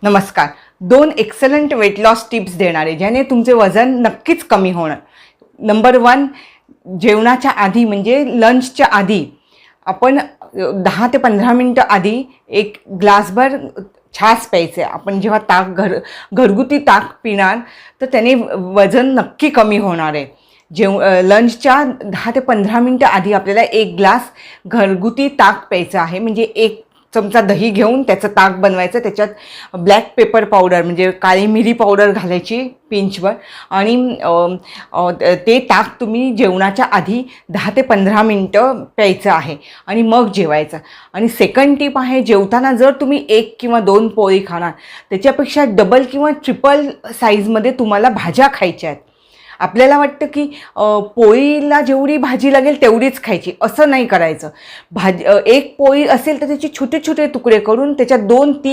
नमस्कार. 2 excellent weight loss tips देणारे ज्याने तुमचे वजन नक्कीच कमी होणार. नंबर 1, जेवणाच्या आधी म्हणजे लंचच्या आधी आपण 10 ते 15 मिनटं आधी एक ग्लासभर छास प्यायचे. आपण जेव्हा घरगुती ताक पिणार तर त्याने वजन नक्की कमी होणार आहे. लंचच्या 10 ते 15 मिनटं आधी आपल्याला एक ग्लास घरगुती ताक प्यायचं आहे. म्हणजे एक चमचा दही घेऊन त्याचं ताक बनवायचं, त्याच्यात ब्लॅक पेपर पावडर म्हणजे काळी मिरी पावडर घालायची पिंचवर आणि ते ताक तुम्ही जेवणाच्या आधी 10 ते 15 मिनटं प्यायचं आहे आणि मग जेवायचं. आणि सेकंड टिप आहे, जेवताना जर तुम्ही 1 किंवा 2 पोळी खाणार त्याच्यापेक्षा डबल किंवा ट्रिपल साईजमध्ये तुम्हाला भाज्या खायच्या आहेत. आपल्याला वाटतं की पोळीला जेवढी भाजी लागेल तेवढीच खायची, असं नाही करायचं. एक पोळी असेल तर त्याचे छोटे छोटे तुकडे करून त्याच्यात 2-3